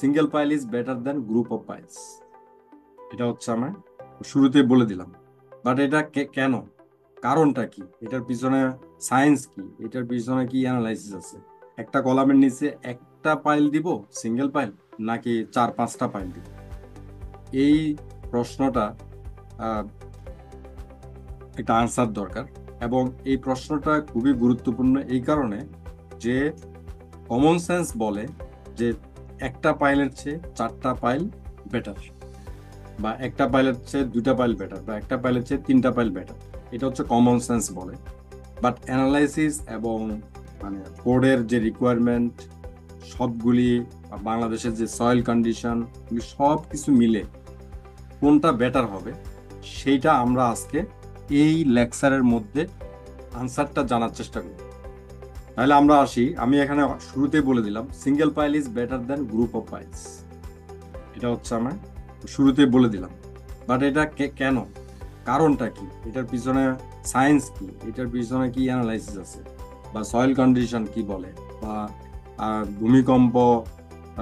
Single pile is better than group of piles. এটা হচ্ছে আমি শুরুতে বলে দিলাম। বাট এটা কেন, কারণটা কি, এটার পিছনে সায়েন্স কি, এটার পিছনে কি অ্যানালাইসিস আছে? একটা কলামের নিচে একটা পাইল দিব, সিঙ্গেল পাইল, নাকি 4-5টা পাইল দিব? এই প্রশ্নটা আহ, একটা আনসার দরকার। এবং এই প্রশ্নটা খুবই গুরুত্বপূর্ণ এই কারণে যে কমন সেন্স বলে যে একটা পাইলের চেয়ে 4টা পাইল বেটার, বা একটা পাইলের চেয়ে 2টা পাইল বেটার, বা একটা পাইলের চেয়ে 3টা পাইল বেটার। এটা হচ্ছে কমন সেন্স বলে। বাট অ্যানালাইসিস এবং মানে কোডের যে রিকোয়ারমেন্ট সবগুলি, বাংলাদেশের যে সয়েল কন্ডিশন, সব কিছু মিলে কোনটা বেটার হবে সেইটা আমরা আজকে এই লেকচারের মধ্যে আনসারটা জানার চেষ্টা করি। তাহলে আমরা আসি, আমি এখানে শুরুতেই বলে দিলাম single pile is better than group of piles. এটা হচ্ছে আমি শুরুতেই বলে দিলাম। বাট এটা কেন, কারণটা কি, এটার পিছনে সায়েন্স কি, এটার পিছনে কি অ্যানালাইসিস আছে, বা সয়েল কন্ডিশন কি বলে, বা ভূমিকম্প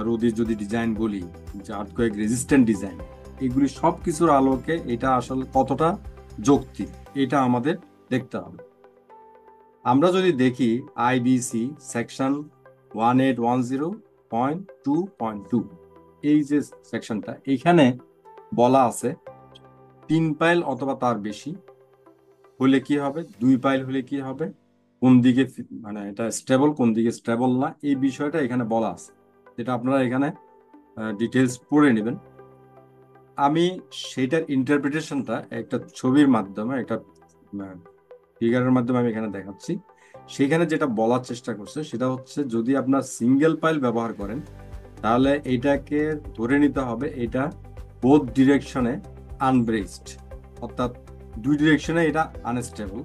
রোধী যদি ডিজাইন বলি, যে আর্থকোয়েক রেজিস্ট্যান্ট ডিজাইন, এগুলি সব কিছুর আলোকে এটা আসলে কতটা যৌক্তিক এটা আমাদের দেখতে হবে। আমরা যদি দেখি আইবিসি সেকশন 1810.2.2, এই যে সেকশনটা, এইখানে বলা আছে 3 পাইল অথবা তার বেশি হলে কি হবে, 2 পাইল হলে কি হবে, কোন দিকে মানে এটা স্টেবল, কোন দিকে স্টেবল না, এই বিষয়টা এখানে বলা আছে, যেটা আপনারা এখানে ডিটেলস পড়ে নেবেন। আমি সেটার ইন্টারপ্রিটেশনটা একটা ছবির মাধ্যমে, একটা ফিগারের মাধ্যমে আমি এখানে দেখাচ্ছি। সেখানে যেটা বলার চেষ্টা করছে সেটা হচ্ছে, যদি আপনার সিঙ্গেল পাইল ব্যবহার করেন তাহলে এটাকে ধরে নিতে হবে এটা বোথ ডিরেকশনে আনব্রেসড, অর্থাৎ দুই ডিরেকশনে এটা আনস্টেবল।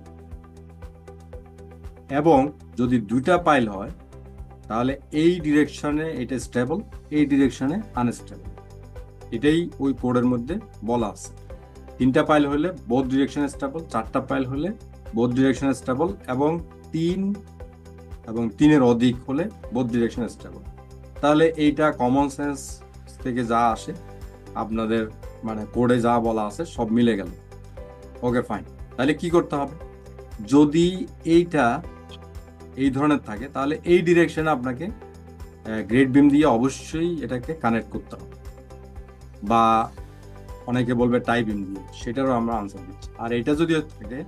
এবং যদি 2টা পাইল হয় তাহলে এই ডিরেকশনে এটা স্টেবল, এই ডিরেকশনে আনস্টেবল। এটাই ওই কোডের মধ্যে বলা আছে। 3টা পাইল হলে বোথ ডিরেকশনে স্টেবল, 4টা পাইল হলে বোথ ডিরেকশনে স্টেবল, এবং 3 এবং 3-এর অধিক হলে বোথ ডিরেকশনে স্টেবল। তাহলে এইটা কমন সেন্স থেকে যা আসে, আপনাদের মানে কোডে যা বলা আছে সব মিলে গেল। ওকে, ফাইন। তাহলে কি করতে হবে, যদি এইটা এই ধরনের থাকে তাহলে এই ডিরেকশনে আপনাকে গ্রেড বিম দিয়ে অবশ্যই এটাকে কানেক্ট করতে হবে, বা অনেকে বলবে টাই বিম দিয়ে, সেটারও আমরা আনসার দিচ্ছি। আর এটা যদি থাকে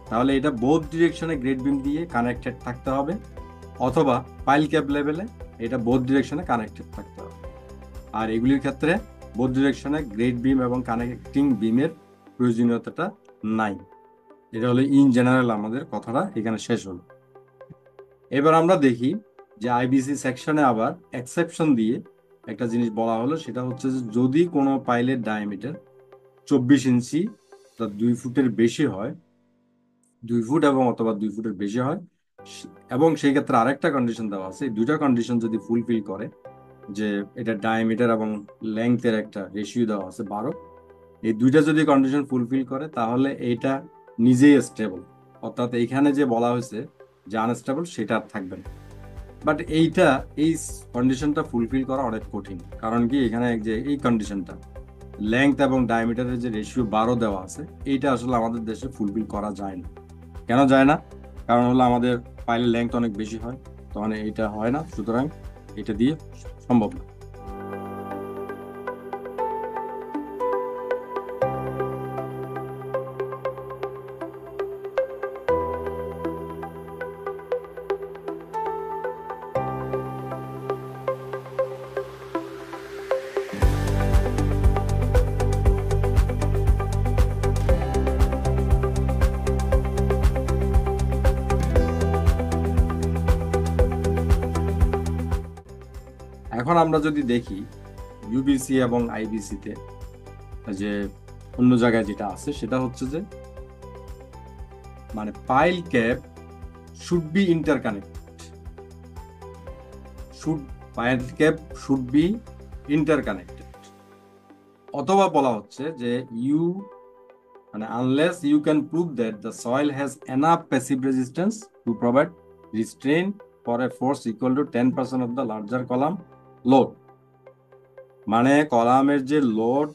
তাহলে এটা বোথ ডিরেকশনে গ্রেড বিম দিয়ে কানেক্টেড থাকতে হবে, অথবা পাইল ক্যাপ লেভেলে এটা বোথ ডিরেকশনে কানেক্টেড থাকতে হবে। আর এগুলির ক্ষেত্রে বোথ ডিরেকশনে গ্রেড বিম এবং কানেক্টিং বিমের প্রয়োজনীয়তাটা নাই। এটা হলো ইন জেনারেল আমাদের কথাটা এখানে শেষ হলো। এবার আমরা দেখি যে আইবিসি সেকশনে আবার এক্সেপশন দিয়ে একটা জিনিস বলা হলো, সেটা হচ্ছে যে যদি কোনো পাইলের ডায়ামিটার 24 ইঞ্চি 2 ফুটের বেশি হয়, 2 ফুট এবং অথবা 2 ফুটের বেশি হয়, এবং সেই ক্ষেত্রে আরেকটা কন্ডিশন দেওয়া আছে, এই দুইটা কন্ডিশন যদি ফুলফিল করে, যে এটা ডায়ামিটার এবং লেংথের একটা রেশিও দেওয়া আছে 12, এই দুইটা যদি কন্ডিশন ফুলফিল করে তাহলে এইটা নিজেই স্টেবল। অর্থাৎ এইখানে যে বলা হয়েছে যে আনস্টেবল, সেটা আর থাকবে না। বাট এই কন্ডিশনটা ফুলফিল করা অনেক কঠিন। কারণ কি, এখানে যে এই কন্ডিশনটা লেংথ এবং ডায়ামিটারের যে রেশিও 12 দেওয়া আছে, এইটা আসলে আমাদের দেশে ফুলফিল করা যায় না। কেন যায় না? কারণ হলো আমাদের পাইলের লেংথ অনেক বেশি হয়, তখন এইটা হয় না, সুতরাং এটা দিয়ে সম্ভব না। এখন আমরা যদি দেখি ইউবিসি এবং আইবিসি তে যে অন্য জায়গায় যেটা আছে, সেটা হচ্ছে যে মানে pile cap should be interconnected, should pile cap should be interconnected, অথবা বলা হচ্ছে যে ইউ মানে unless you can prove that the soil has enough passive resistance to provide restrain for a force equal to 10% of the larger column load. মানে কলামের যে load,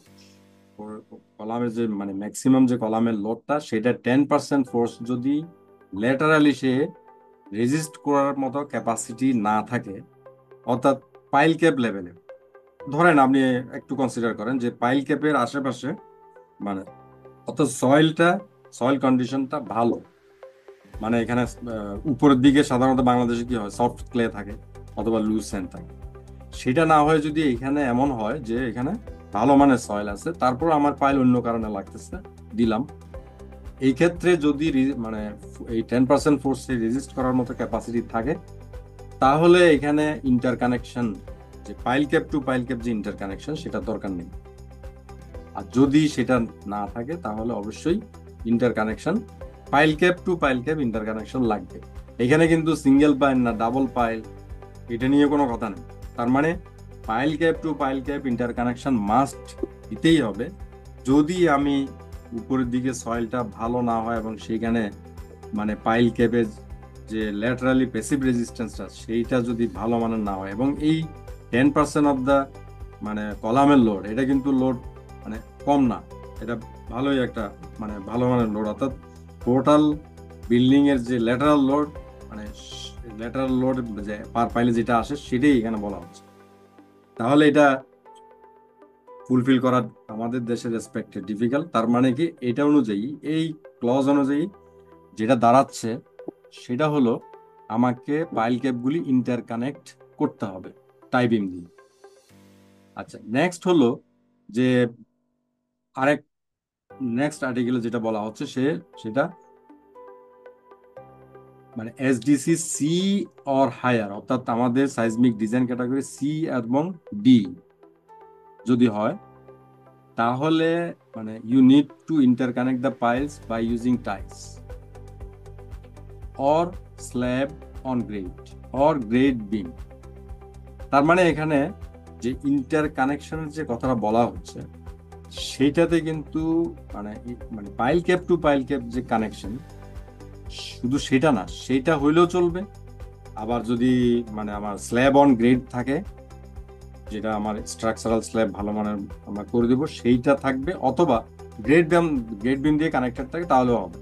কলামের যে মানে ম্যাক্সিমাম যে কলামের লোডটা, সেটা 10% ফোর্স যদি ল্যাটারালি সে রেজিস্ট করার মতো ক্যাপাসিটি না থাকে, অর্থাৎ পাইল ক্যাপ লেভেলে, ধরেন আপনি একটু কনসিডার করেন যে পাইল ক্যাপের আশেপাশে মানে অর্থাৎ সয়েল কন্ডিশনটা ভালো, মানে এখানে উপরের দিকে সাধারণত বাংলাদেশে কি হয়, সফট ক্লে থাকে অথবা লুজ স্যান্ড থাকে। সেটা না হয় যদি এখানে এমন হয় যে এখানে ভালো মানের সয়েল আছে, তারপর আমার পাইল অন্য কারণে লাগতেছে, দিলাম, এই ক্ষেত্রে যদি মানে এই 10% ফোর্সে রেজিস্ট করার মতো ক্যাপাসিটি থাকে, তাহলে এখানে ইন্টারকানেকশন, যে pile cap to pile cap যে ইন্টারকানেকশন, সেটা দরকার নেই। আর যদি সেটা না থাকে তাহলে অবশ্যই interconnection, pile cap to pile cap interconnection লাগবে। এখানে কিন্তু সিঙ্গেল পাইল না ডাবল পাইল এটা নিয়ে কোনো কথা নেই। তার মানে pile cap to pile cap interconnection must দিতেই হবে। যদি আমি উপরের দিকে সয়েলটা ভালো না হয় এবং সেইখানে মানে পাইল ক্যাপের যে ল্যাটারালি প্যাসিভ রেজিস্ট্যান্সটা সেইটা যদি ভালো মানের না হয়, এবং এই 10% অফ দা মানে কলামের লোড, এটা কিন্তু লোড মানে কম না, এটা ভালোই একটা মানে ভালো মানের লোড, অর্থাৎ টোটাল বিল্ডিং এর যে ল্যাটারাল লোড, মানে ল্যাটারাল লোড যে পার পাইলে যেটা আসে সেটাই এখানে বলা হচ্ছে। তাহলে এটা ফুলফিল করা আমাদের দেশের রেসপেক্টে ডিফিকাল্ট। তার মানে কি, এটা অনুযায়ী, এই ক্লজ অনুযায়ী যেটা দাঁড়াচ্ছে সেটা হলো আমাকে পাইল ক্যাপগুলি ইন্টারকানেক্ট করতে হবে টাই বিম দিয়ে। আচ্ছা, নেক্সট হলো যে আরেক নেক্সট আর্টিকেলে যেটা বলা হচ্ছে সেটা মানে এসডিসি সি অর হায়ার, অর্থাৎ আমাদের সাইজমিক ডিজাইন ক্যাটাগরি সি এবং ডি যদি হয়, তাহলে মানে you need to interconnect the piles by using tiles or slab on grade or grade beam. তার মানে এখানে যে ইন্টার কানেকশনের যে কথাটা বলা হচ্ছে, সেইটাতে কিন্তু মানে মানে pile cap to pile cap যে কানেকশন, শুধু সেটা না, সেটা হইলেও চলবে। আবার যদি মানে আমার স্ল্যাব অন গ্রেড থাকে, যেটা আমার স্ট্রাকচারাল স্ল্যাব ভালো মানের আমরা করে দেবো, সেইটা থাকবে, অথবা গ্রেড বিম দিয়ে কানেক্টেড থাকে, তাহলেও হবে।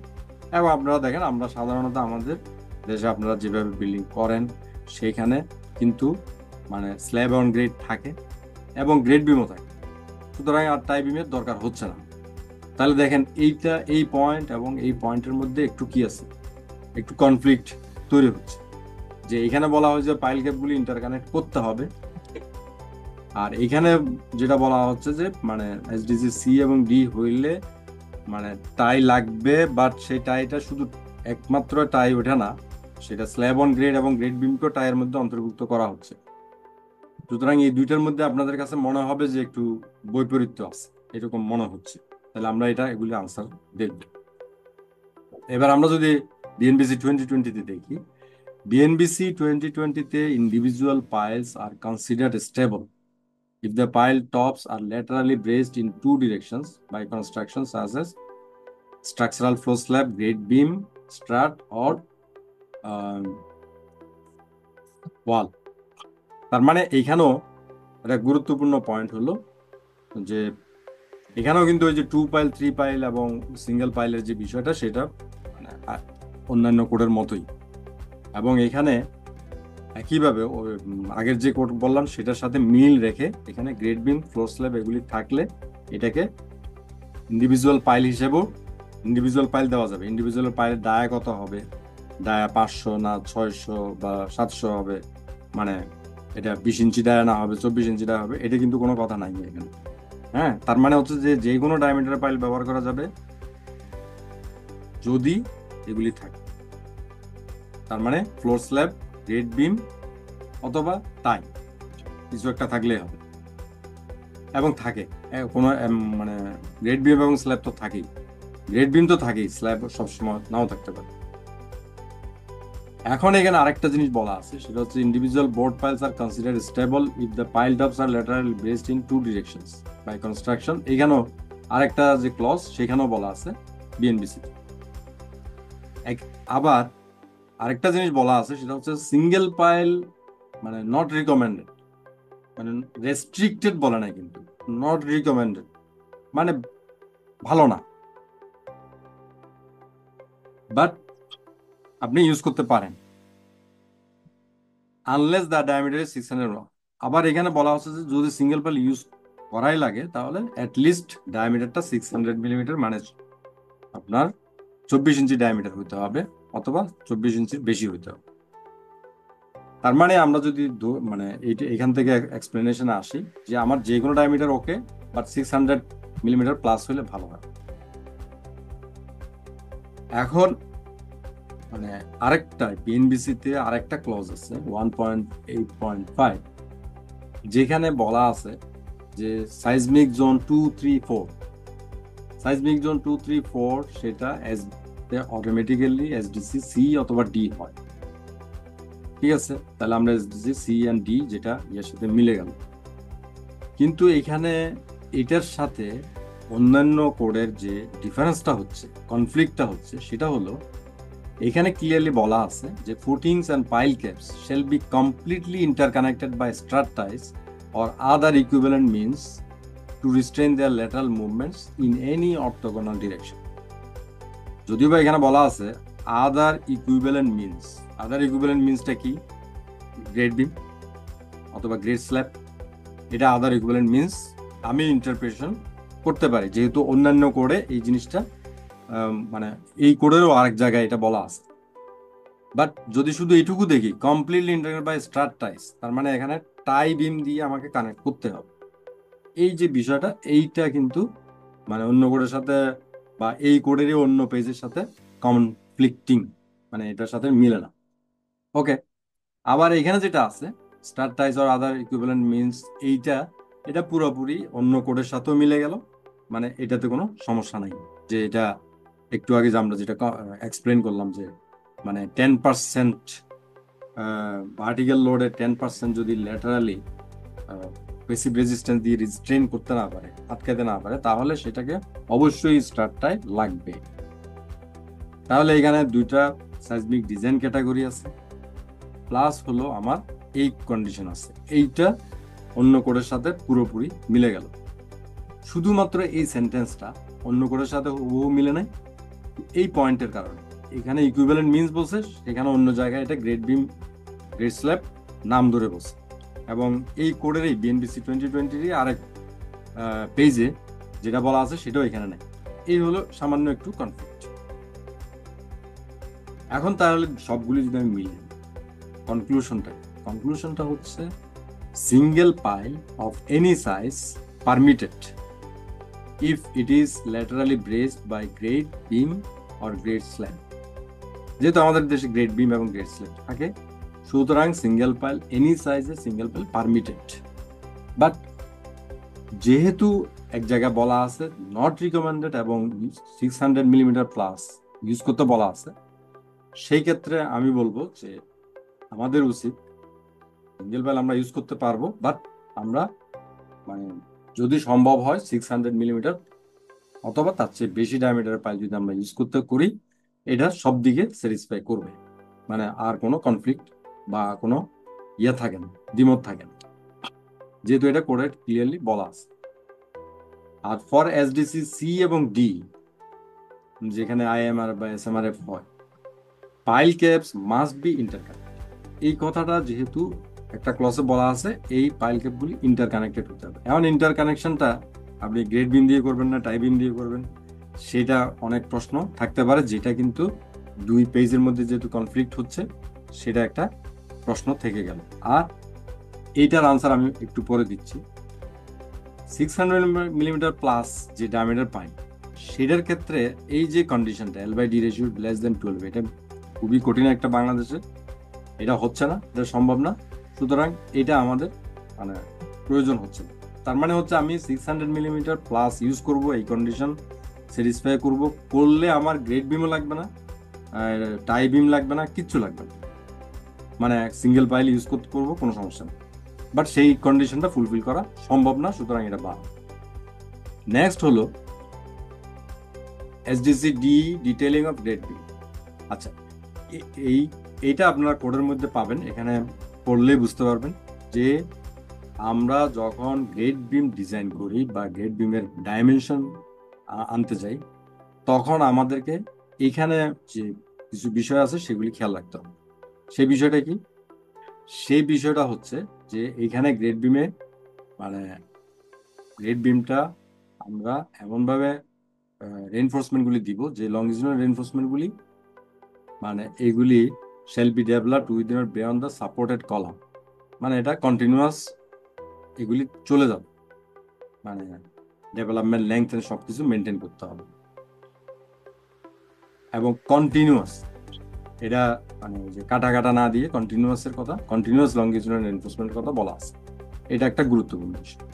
এবং আপনারা দেখেন, আমরা সাধারণত আমাদের দেশে আপনারা যেভাবে বিল্ডিং করেন সেইখানে কিন্তু মানে স্ল্যাব অন গ্রেড থাকে এবং গ্রেড বিমও থাকে, সুতরাং আর টাই বিমের দরকার হচ্ছে না। তাহলে দেখেন, এই পয়েন্ট এবং এই পয়েন্টের মধ্যে একটু কি আছে, একটু কনফ্লিক্ট তৈরি হচ্ছে। যে এখানে বলা হয় যে পাইল ক্যাপগুলি ইন্টারকানেক্ট করতে হবে, আর এখানে যেটা বলা হচ্ছে যে মানে এসডিসি সি এবং ডি হইলে মানে টাই লাগবে, বাট সেই টাইটা শুধু একমাত্র টাই ওঠে না, সেটা স্ল্যাব অন গ্রেড এবং গ্রেড বিমকেও টাইয়ের মধ্যে অন্তর্ভুক্ত করা হচ্ছে। সুতরাং এই দুইটার মধ্যে আপনাদের কাছে মনে হবে যে একটু বৈপরীত্য আছে, এরকম মনে হচ্ছে। তাহলে আমরা এগুলি আনসার দেখব। এবার আমরা যদি বিএনবিসি 2020-তে দেখি, বিএনবিসি 2020-তে individual piles are considered stable if the pile tops are laterally braced in two directions by construction such as structural floor slab, grade beam, strut or um, wall। তার মানে এইখানেও একটা গুরুত্বপূর্ণ পয়েন্ট হলো যে এখানেও কিন্তু ওই যে 2 পাইল 3 পাইল এবং সিঙ্গেল পাইলের যে বিষয়টা, সেটা মানে অন্যান্য কোডের মতোই, এবং এখানে একইভাবে আগের যে কোড বললাম সেটার সাথে মিল রেখে এখানে গ্রেড বিম, ফ্লোর স্ল্যাব এগুলি থাকলে এটাকে ইন্ডিভিজুয়াল পাইল হিসেবেও ইন্ডিভিজুয়াল পাইল দেওয়া যাবে। ইন্ডিভিজুয়াল পাইলের ডায়া কত হবে, ডায়া 500 না 600 বা 700 হবে, মানে এটা 20 ইঞ্চি ডায়া না হবে 24 ইঞ্চি ডায়া হবে, এটা কিন্তু কোনো কথা নাই এখানে। হ্যাঁ, তার মানে হচ্ছে যে কোনো ডায়ামিটার পাইল ব্যবহার করা যাবে যদি এগুলি থাকে। তার মানে ফ্লোর স্ল্যাব, গ্রেড বিম অথবা টাই কিছু একটা থাকলেই হবে, এবং থাকে কোনো মানে গ্রেড বিম এবং স্ল্যাব তো থাকেই, গ্রেড বিম তো থাকেই, স্ল্যাব সবসময় নাও থাকতে পারে। এখন এখানে আরেকটা জিনিস বলা আছে, সেটা হচ্ছে individual bored piles are considered stable if the pile tops are laterally braced in two directions by construction. এখানেও আরেকটা যে ক্লজ, সেখানেও বলা আছে বিএনবিসি। আবার আরেকটা জিনিস বলা আছে, সেটা হচ্ছে সিঙ্গেল পাইল মানে নট রিকমেন্ডেড, মানে রেস্ট্রিক্টেড বলে না, কিন্তু নট রিকমেন্ডেড মানে ভালো না, বাট আপনি ইউজ করতে পারেন unless the diameter is 600 mm। আবার এখানে বলা হচ্ছে যে যদি সিঙ্গেল পাইল ইউজ করাই লাগে তাহলে অ্যাটলিস্ট ডায়ামিটারটা 600 mm, মানে আপনার 24 ইঞ্চি ডায়ামিটার হইতে হবে, অথবা 24 ইঞ্চির বেশি হইতে হবে। তার মানে আমরা যদি মানে এইটা এখান থেকে এক্সপ্লেনেশনে আসি যে আমার যে কোনো diameter okay, but 600 mm plus হলে ভালো হয়। এখন মানে আরেকটা বিএনবিসিতে আরেকটা ক্লজ আছে 1.8.5, যেখানে বলা আছে যে সাইজমিক জোন 2-3-4, সাইজমিক জোন 2-3-4 সেটা অটোমেটিক্যালি এসডিসি সি অথবা ডি হয়। ঠিক আছে, তাহলে আমরা এসডিসি সি অ্যান্ড ডি যেটা এর সাথে মিলে গেল। কিন্তু এখানে এটার সাথে অন্যান্য কোডের যে ডিফারেন্সটা হচ্ছে, কনফ্লিক্টটা হচ্ছে, সেটা হলো এখানে ক্লিয়ারলি বলা আছে যে footings and pile caps shall be completely interconnected by strut ties or other equivalent means to restrain their lateral movements in any orthogonal direction। যদিও বা এখানে বলা আছে আদার ইকুইভ্যালেন্ট মিনস, আদার ইকুইভ্যালেন্ট মিনসটা কি? গ্রেড বিম অথবা গ্রেড স্ল্যাব, এটা আদার equivalent means আমি interpretation করতে পারি, যেহেতু অন্যান্য কোডে এই জিনিসটা মানে এই কোডেরও আরেক জায়গায় এটা বলা আছে। বাট যদি শুধু এইটুকু দেখি কমপ্লিটলি ইন্টারনেট বাই স্ট্রাট টাইস, তার মানে এখানে টাই বিম দিয়ে আমাকে কানেক্ট করতে হবে। এই যে বিষয়টা, এইটা কিন্তু মানে অন্য কোডের সাথে বা এই কোডেরই অন্য পেজের সাথে কনফ্লিক্টিং, মানে এটার সাথে মিলে না। ওকে, আবার এখানে যেটা আছে start ties or other equivalent means, এটা পুরোপুরি অন্য কোডের সাথেও মিলে গেল, মানে এটাতে কোনো সমস্যা নাই। যে এটা একটু আগে যে আমরা যেটা এক্সপ্লেন করলাম যে মানে 10% ভার্টিক্যাল লোডে 10% যদি ল্যাটারালি পেসিভ রেজিস্ট্যান্স দিয়ে রিস্ট্রেন করতে না পারে, আটকাতে না পারে, তাহলে সেটাকে অবশ্যই স্টার্টটাই লাগবে। তাহলে এখানে দুইটা সাইজমিক ডিজাইন ক্যাটাগরি আছে, প্লাস হলো আমার এই কন্ডিশন আছে, এইটা অন্য কোডের সাথে পুরোপুরি মিলে গেল। শুধুমাত্র এই সেন্টেন্সটা অন্য কোডের সাথে হুবহু মিলে নাই এই পয়েন্টের কারণে। এখানে ইকুইভ্যালেন্ট মিনস বলছে, এখানে অন্য জায়গায় এটা গ্রেড বিম গ্রেড স্ল্যাব নাম ধরে বলছে, এবং এই কোডের এই বিএনবিসি 2020 আরেক পেজে যেটা বলা আছে সেটাও এখানে নেই। এই হলো সামান্য একটু কনফ্লিক্ট। এখন তাহলে সবগুলি যদি আমি মিলি, কনক্লুশনটা হচ্ছে single pile of any size permitted if it is laterally braced by grade beam or grade slab। যেহেতু আমাদের দেশে গ্রেড বিম এবং গ্রেড স্ল্যাব থাকে, সুতরাং সিঙ্গেল পাইল এনি সাইজে সিঙ্গেল পাইল পারমিটেড। বাট যেহেতু এক জায়গায় বলা আছে নট রিকমেন্ডেড এবং 600 mm প্লাস ইউজ করতে বলা আছে, সেই ক্ষেত্রে আমি বলবো যে আমাদের উচিত সিঙ্গেল পাইল আমরা ইউজ করতে পারবো, বাট আমরা মানে যদি সম্ভব হয় 600 mm অথবা তার চেয়ে বেশি ডায়ামিটারের পাইল যদি আমরা ইউজ করতে করি, এটা সব দিকে স্যাটিসফাই করবে, মানে আর কোনো কনফ্লিক্ট বা কোনো থাকে না, দ্বিমত থাকে না, যেহেতু এটা কোডে ক্লিয়ারলি বলা আছে। আর ফর এসডিসি সি এবং ডি, যেখানে আইএমআর বা এসএমআরএফ হয়, pile caps must be interconnected. এই কথাটা যেহেতু একটা ক্লসে বলা আছে, এই পাইল ক্যাপগুলি ইন্টারকানেক্টেড হতে হবে। এখন ইন্টারকানেকশনটা আপনি গ্রেড বিম দিয়ে করবেন না টাই বিম দিয়ে করবেন, সেটা অনেক প্রশ্ন থাকতে পারে, যেটা কিন্তু দুই পেজের মধ্যে যেহেতু কনফ্লিক্ট হচ্ছে, সেটা একটা প্রশ্ন থেকে গেল। আর এইটার আনসার আমি একটু পরে দিচ্ছি। 600 mm প্লাস যে ডায়ামিটার পাই, সেটার ক্ষেত্রে এই যে কন্ডিশনটা L/D রেশিও লেস দেন 12, এটা খুবই কঠিন একটা বাংলাদেশে, এটা হচ্ছে না, এটা সম্ভব না। সুতরাং এটা আমাদের মানে প্রয়োজন হচ্ছে। তার মানে হচ্ছে আমি 600 mm প্লাস ইউজ করব, এই কন্ডিশন স্যাটিসফাই করলে আমার গ্রেড বিমও লাগবে না, টাই বিম লাগবে না, কিচ্ছু লাগবে না, মানে সিঙ্গেল পাইল ইউজ করবো, কোনো সমস্যা নেই। বাট সেই কন্ডিশনটা ফুলফিল করা সম্ভব না, সুতরাং এটা বাদ। নেক্সট হলো SDC D detailing of grade beam. আচ্ছা, এইটা আপনারা কোডের মধ্যে পাবেন, এখানে পড়লেই বুঝতে পারবেন যে আমরা যখন গ্রেড বিম ডিজাইন করি বা গ্রেড বিমের ডাইমেনশন আনতে যাই, তখন আমাদেরকে এখানে যে কিছু বিষয় আছে সেগুলি খেয়াল রাখতে হবে। সেই বিষয়টা কি? সেই বিষয়টা হচ্ছে যে এখানে গ্রেড বিমে মানে গ্রেড বিমটা আমরা এমনভাবে রেনফোর্সমেন্ট গুলি দিব যে লংজিটিউডাল রেনফোর্সমেন্ট গুলি মানে এগুলি shall be developed within or beyond the supported column, মানে এটা কন্টিনিউয়াস, এগুলি চলে যাবে, মানে ডেভেলপমেন্ট লেংথ সবকিছু মেনটেন করতে হবে এবং কন্টিনিউয়াস। এটা মানে যে কাটা কাটা না দিয়ে কন্টিনিউয়াস এর কথা, কন্টিনিউয়াস লংজিটিউডাল রেনফোর্সমেন্টের কথা বলা আছে। এটা একটা গুরুত্বপূর্ণ বিষয়,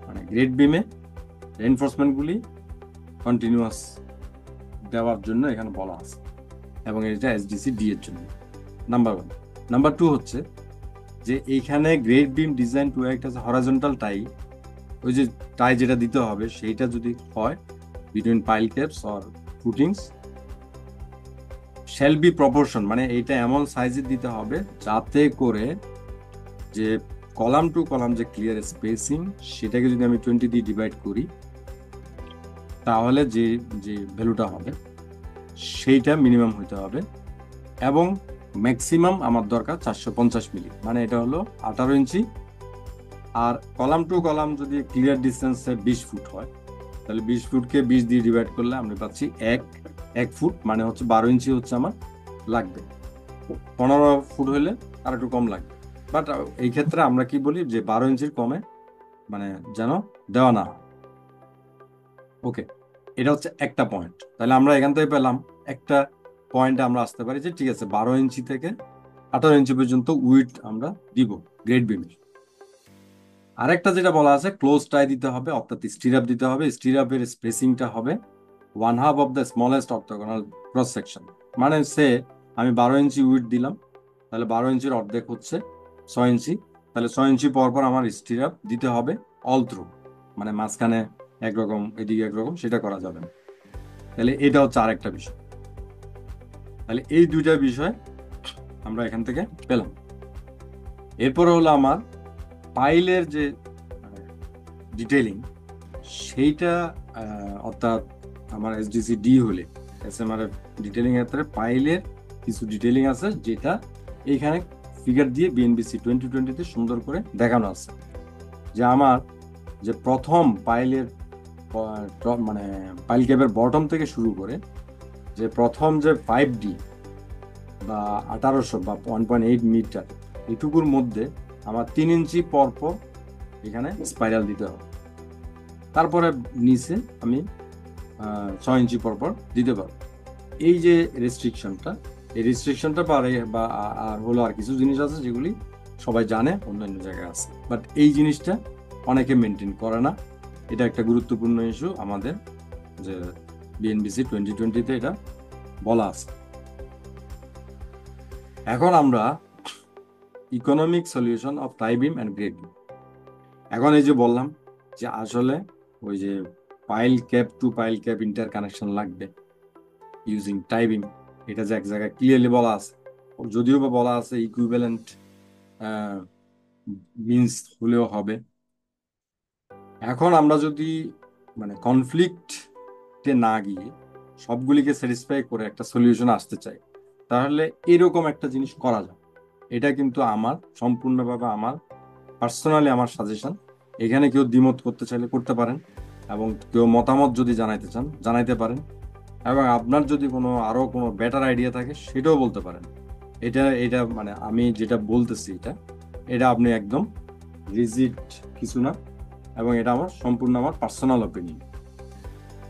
মানে গ্রেড বিমে রেনফোর্সমেন্ট গুলি কন্টিনিউয়াস দেওয়ার জন্য এখানে বলা আছে, এবং এটা এসডিসি ডি এর জন্য। নাম্বার 1। নাম্বার 2 হচ্ছে যে এইখানে গ্রেড বিম ডিজাইন টু একটা হরাইজন্টাল টাই, ওই যে টাই যেটা দিতে হবে সেইটা যদি হয় between pile caps or footings shall be proportion, মানে এইটা এমন সাইজে দিতে হবে যাতে করে যে কলাম টু কলাম যে ক্লিয়ার স্পেসিং সেটাকে যদি আমি 20 দিয়ে ডিভাইড করি তাহলে যে যে ভ্যালুটা হবে সেইটা মিনিমাম হইতে হবে, এবং ম্যাক্সিমাম আমার দরকার 450 মিলি, মানে এটা হলো 18 ইঞ্চি। আর কলাম টু কলাম যদি ক্লিয়ার ডিস্টেন্সে 20 ফুট হয় তাহলে 20 ফুটকে 20 দিয়ে ডিভাইড করলে আমরা পাচ্ছি এক ফুট, মানে হচ্ছে 12 ইঞ্চি হচ্ছে আমার লাগবে। 15 ফুট হলে আর একটু কম লাগবে, বাট এই ক্ষেত্রে আমরা কি বলি যে 12 ইঞ্চির কমে মানে যেন দেওয়া না হয়। ওকে, এটা হচ্ছে একটা পয়েন্ট। তাহলে আমরা এখান থেকে পেলাম একটা পয়েন্টে আমরা আসতে পারি যে ঠিক আছে 12 ইঞ্চি থেকে 18 ইঞ্চি পর্যন্ত উইডথ আমরা দিব গ্রেড বিমের। আরেকটা যেটা বলা আছে ক্লোজ টাই দিতে হবে, অর্থাৎ স্টিরাপ দিতে হবে। স্টিরাপের স্পেসিংটা হবে 1/2 of the smallest orthogonal cross section, মানে সে আমি 12 ইঞ্চি উইডথ দিলাম, তাহলে 12 ইঞ্চির অর্ধেক হচ্ছে 6 ইঞ্চি, তাহলে 6 ইঞ্চি পর পর আমার স্টিরাপ দিতে হবে অল থ্রু, মানে মাঝখানে একরকম এদিকে একরকম সেটা করা যাবে না। তাহলে এটা হচ্ছে আরেকটা বিষয়। তাহলে এই দুইটা বিষয় আমরা এখান থেকে পেলাম। এরপরে হলো আমার পাইলের যে ডিটেইলিং, সেইটা অর্থাৎ আমার এসডিসি ডি হলে এসএমআরএফ ডিটেইলিং এর ক্ষেত্রে পাইলের কিছু ডিটেইলিং আছে যেটা এইখানে ফিগার দিয়ে বিএনবিসি 2020-তে সুন্দর করে দেখানো আছে। যে আমার যে প্রথম পাইলের মানে পাইল ক্যাপের বটম থেকে শুরু করে যে প্রথম যে 5D বা 1800 বা 1.8 মিটার এটুকুর মধ্যে আমার 3 ইঞ্চি পর পর এখানে স্পাইরাল দিতে হবে। তারপরে নিচে আমি 6 ইঞ্চি পর পর দিতে পারবো। এই যে রেস্ট্রিকশনটা, এই রেস্ট্রিকশনটা পারে বা আর হলো আর কিছু জিনিস আছে যেগুলি সবাই জানে, অন্যান্য জায়গায় আছে, বাট এই জিনিসটা অনেকে মেনটেন করে না। এটা একটা গুরুত্বপূর্ণ ইস্যু আমাদের, যে বিএনবিসি 2020-তে এটা বলা আছে। এখন আমরা economic solution of tie beam and grade beam, এখন এই যে বললাম যে আসলে ওই যে pile cap to pile cap interconnection লাগবে ইউজিং টাই বিম, এটা যে এক জায়গায় ক্লিয়ারলি বলা আছে, যদিও বা বলা আছে ইকুইভ্যালেন্ট মিনস হলেও হবে। এখন আমরা যদি মানে কনফ্লিক্টে না গিয়ে সবগুলিকে স্যাটিসফাই করে একটা সলিউশন আসতে চাই, তাহলে এরকম একটা জিনিস করা যায়। এটা কিন্তু আমার সম্পূর্ণভাবে আমার পার্সোনালি আমার সাজেশন। এখানে কেউ দ্বিমত করতে চাইলে করতে পারেন, এবং কেউ মতামত যদি জানাইতে চান জানাইতে পারেন, এবং আপনার যদি কোনো আরো কোনো বেটার আইডিয়া থাকে সেটাও বলতে পারেন। এটা এটা মানে আমি যেটা বলতেছি এটা এটা আপনি একদম রিজিড কিছু না, এবং এটা আমার সম্পূর্ণ আমার পার্সোনাল অপিনিয়ন।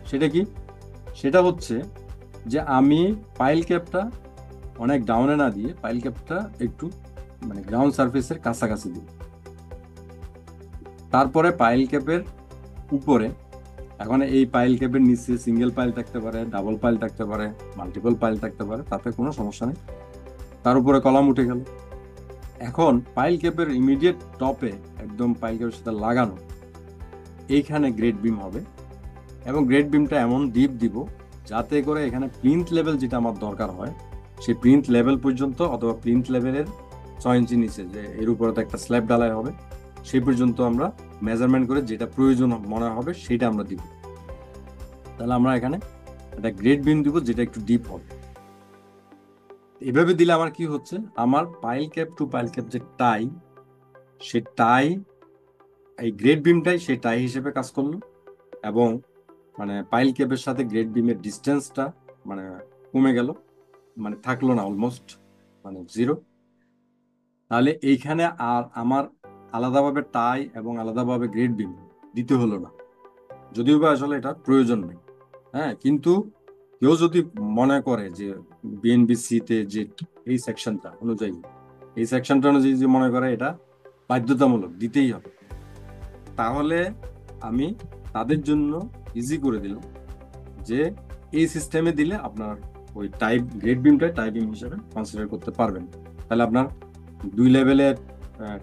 সেটা কি? সেটা হচ্ছে যে আমি পাইল ক্যাপটা অনেক ডাউনে না দিয়ে পাইল ক্যাপটা একটু মানে গ্রাউন্ড সারফেসের কাছাকাছি দিই। তারপরে পাইল ক্যাপের উপরে, এখন এই পাইল ক্যাপের নিচে সিঙ্গেল পাইল থাকতে পারে, ডাবল পাইল থাকতে পারে, মাল্টিপল পাইল থাকতে পারে, তাতে কোনো সমস্যা নেই। তার উপরে কলাম উঠে গেল। এখন পাইল ক্যাপের ইমিডিয়েট টপে একদম পাইল ক্যাপের সাথে লাগানো এইখানে গ্রেড বিম হবে, এবং গ্রেড বিমটা এমন ডিপ দিব যাতে করে এখানে প্লিন্থ লেভেল যেটা আমার দরকার হয় সেই প্লিন্থ লেভেল পর্যন্ত, অথবা প্লিন্থ লেভেলের 6 ইঞ্চি নিচে, যে এর উপরে তো একটা স্ল্যাব ঢালাই হবে, সেই পর্যন্ত আমরা মেজারমেন্ট করে যেটা প্রয়োজন মনে হবে সেটা আমরা দিব। তাহলে আমরা এখানে একটা গ্রেড বিম দিব যেটা একটু ডিপ হবে। এভাবে দিলে আমার কি হচ্ছে, আমার pile cap to pile cap যে টাই, সে টাই এই গ্রেড বিমটাই সে টাই হিসেবে কাজ করলো, এবং মানে পাইল ক্যাপের সাথে গ্রেড বিমের ডিস্টেন্সটা মানে কমে গেল, মানে থাকলো না, অলমোস্ট মানে জিরো। তাহলে এইখানে আর আমার আলাদাভাবে টাই এবং আলাদাভাবে গ্রেড বিম দিতে হলো না, যদিও বা আসলে এটা প্রয়োজন নেই। হ্যাঁ, কিন্তু কেউ যদি মনে করে যে বিএনবিসি তে যে এই সেকশনটা অনুযায়ী, এই সেকশনটা অনুযায়ী যে মনে করে এটা বাধ্যতামূলক দিতেই হবে, তাহলে আমি তাদের জন্য ইজি করে দিলাম যে এই সিস্টেমে দিলে আপনার ওই টাইপ গ্রেড বিমটা টাই বিম হিসেবে কনসিডার করতে পারবেন। তাহলে আপনার 2 লেভেলের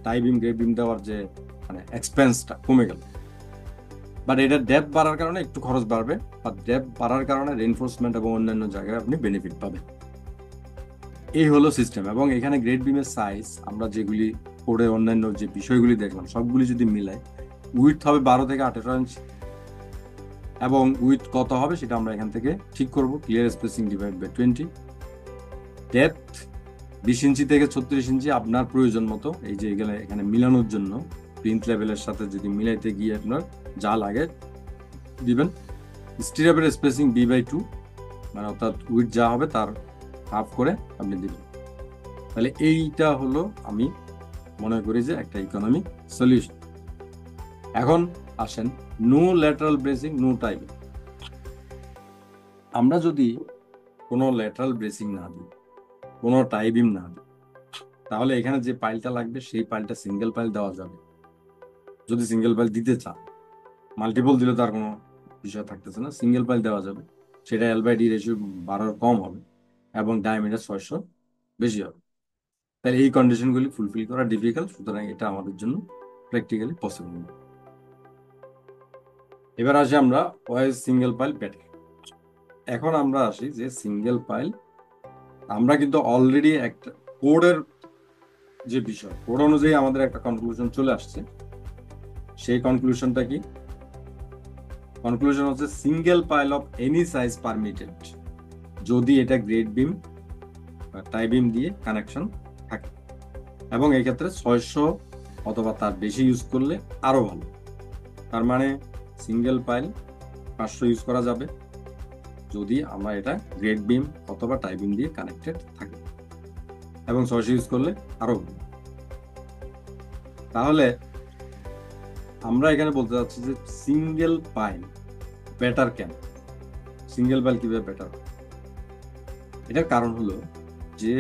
টাই বিম গ্রেড বিম দেওয়ার যে মানে এক্সপেন্সটা কমে গেল। বাট এটা ডেপথ বাড়ার কারণে একটু খরচ বাড়বে, আর ডেপথ বাড়ার কারণে রেইনফোর্সমেন্ট এবং অন্যান্য জায়গায় আপনি বেনিফিট পাবেন। এই হলো সিস্টেম। এবং এখানে গ্রেড বিমের সাইজ আমরা যেগুলি পড়ে অন্যান্য যে বিষয়গুলি দেখলাম সবগুলি যদি মিলাই, উইথ হবে 12 থেকে 18 ইঞ্চি, এবং উইথ কত হবে সেটা আমরা এখান থেকে ঠিক করব, clear spacing divide by 20। Depth 20 inch থেকে 36 ইঞ্চি আপনার প্রয়োজন মতো, এই যে এখানে মিলানোর জন্য প্রিন্ট লেভেলের সাথে যদি মিলাইতে গিয়ে আপনার যা লাগে দিবেন। স্টিরাপের স্পেসিং b/2, মানে অর্থাৎ উইথ যা হবে তার হাফ করে আপনি দিবেন। তাহলে এইটা হলো আমি মনে করি যে একটা ইকোনমিক সলিউশন। এখন আসেন no lateral bracing, no typing. আমরা যদি কোনো ল্যাটারাল ব্রেসিং না দিই, কোনো টাইবিম না দিই, তাহলে এখানে যে পাইলটা লাগবে সেই পাইলটা সিঙ্গেল পাইল দেওয়া যাবে। যদি সিঙ্গেল পাইল দিতে চান, মাল্টিপল দিলে তার কোনো বিষয় থাকতেছে না, সিঙ্গেল পাইল দেওয়া যাবে। সেটা L/D রেশিও 12 কম হবে এবং ডায়ামিটার 600 বেশি হবে। তাহলে এই কন্ডিশনগুলি ফুলফিল করা ডিফিকাল্ট, সুতরাং এটা আমাদের জন্য প্র্যাকটিক্যালি পসিবল না। এবার আসি আমরা ওয়াই সিঙ্গেল পাইল বেটার। এখন আমরা আসি যে সিঙ্গেল পাইল, আমরা কিন্তু অলরেডি একটা কোডের যে বিষয়, কোড অনুযায়ী আমাদের একটা কনক্লুশন চলে আসছে। সেই কনক্লুশনটা কি? কনক্লুশন হচ্ছে single pile of any size permitted, যদি এটা গ্রেড বিম বা টাই বিম দিয়ে কানেকশন থাকে, এবং এই ক্ষেত্রে 600 অথবা তার বেশি ইউজ করলে আরো ভালো। তার মানে সিঙ্গেল পাইল 500 ইউজ করা যাবে যদি আমরা এটা গ্রেড বিম অথবা টাই বিম দিয়ে কানেক্টেড থাকে, এবং 600 ইউজ করলে আরো ভালো। তাহলে আমরা এখানে বলতে চাচ্ছি যে সিঙ্গেল পাইল বেটার কেন? সিঙ্গেল পাইল কিভাবে বেটার? এটার কারণ হলো যে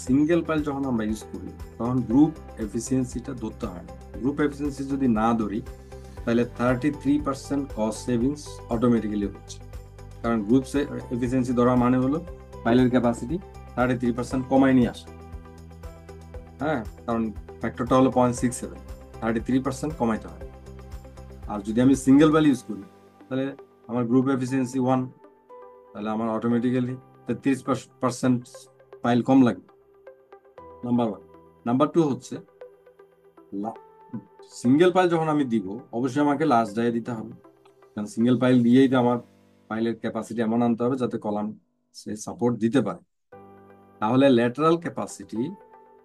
সিঙ্গেল পাইল যখন আমরা ইউজ করি তখন গ্রুপ এফিসিয়েন্সিটা ধরতে হয় না। গ্রুপ এফিসিয়েন্সি যদি না ধরি তাহলে 33% কস্ট সেভিংস অটোমেটিক্যালি হচ্ছে। কারণ গ্রুপ এফিসিয়েন্সি ধরা মানে হলো পাইলের ক্যাপাসিটি 33% কমায় নিয়ে আসা। হ্যাঁ, কারণ ফ্যাক্টরটা হলো 0.67, 33% কমাইতে হয়। আর যদি আমি সিঙ্গেল পাইল ইউজ করি তাহলে আমার গ্রুপ এফিসিয়েন্সি 1, তাহলে আমার অটোমেটিক্যালি 33% পাইল কম লাগবে। নাম্বার 1। নাম্বার 2 হচ্ছে সিঙ্গেল পাইল যখন আমি দিব অবশ্যই আমাকে লার্জ ডায়া দিতে হবে, কারণ সিঙ্গেল পাইল দিয়েই তো আমার পাইলের ক্যাপাসিটি এমন আনতে হবে যাতে কলাম সে সাপোর্ট দিতে পারে। তাহলে lateral capacity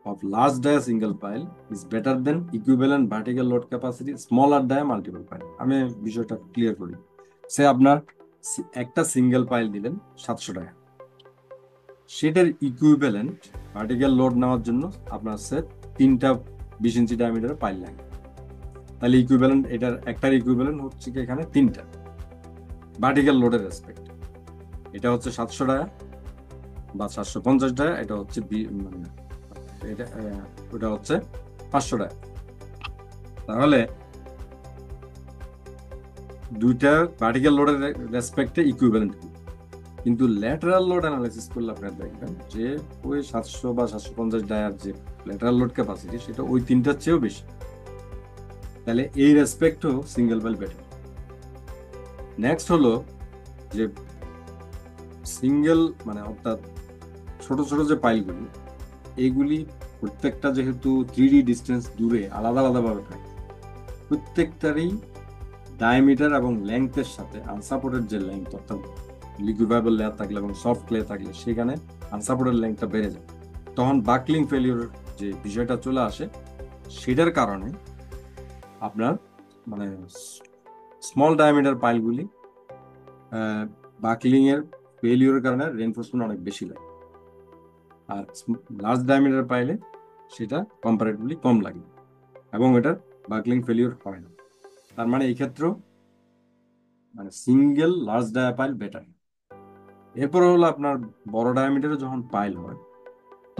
of large dia single pile is better than equivalent vertical load capacity smaller dia multiple pile. আমি বিষয়টা ক্লিয়ার করি। সে আপনার একটা সিঙ্গেল পাইল দিলেন 700 টাকা, সেটার ইকুইভ্যালেন্ট ভার্টিক্যাল লোড নেওয়ার জন্য আপনার সে 3টা 20 ইঞ্চি ডায়ামিটারের পাইল লাগে। তাহলে ইকুইভ্যালেন্ট, এটার একটার ইকুইভ্যালেন্ট হচ্ছে কি এখানে 3টা ভার্টিক্যাল লোডের রেসপেক্ট। এটা হচ্ছে 700 টাকা বা 750 টাকা, এটা হচ্ছে এটা ওটা হচ্ছে 500 টাকা। তাহলে দুইটা ভার্টিক্যাল লোডের রেসপেক্টে ইকুইভ্যালেন্ট। কিন্তু ল্যাটারাল লোড অ্যানালাইসিস করলে আপনারা দেখবেন যে ওই 700 বা 750 ডায়ার যে ল্যাটারাল লোড ক্যাপাসিটি সেটা ওই 3টার চেয়েও বেশি। তাহলে এই রেসপেক্টও সিঙ্গেল পাইল বেটার। নেক্সট হলো যে সিঙ্গেল মানে অর্থাৎ ছোট ছোট যে পাইলগুলি, এইগুলি প্রত্যেকটা যেহেতু 3D ডিস্টেন্স দূরে আলাদা আলাদা ভাবে থাকে, প্রত্যেকটারই ডায়ামিটার এবং লেংথের সাথে আনসাপোর্টেড যে লেংথ, অর্থাৎ লিকুইফাইবল লেয়ার থাকলে এবং সফট ক্লে থাকলে সেখানে আনসাপোর্টেড লেংথটা বেড়ে যায়, তখন বাকলিং ফেলিওর যে বিষয়টা চলে আসে। সেটার কারণে আপনার মানে স্মল ডায়ামিটার পাইলগুলি বাকলিং এর ফেলিওরের কারণে রেনফোর্সমেন্ট অনেক বেশি লাগে, আর লার্জ ডায়ামিটার পাইলে সেটা কম্পারেটিভলি কম লাগে এবং এটার বাকলিং ফেলিওর হয় না। তার মানে এই ক্ষেত্রেও মানে single large dia pile better. এরপর হলো আপনার বড় ডায়ামিটারে যখন পাইল হয়,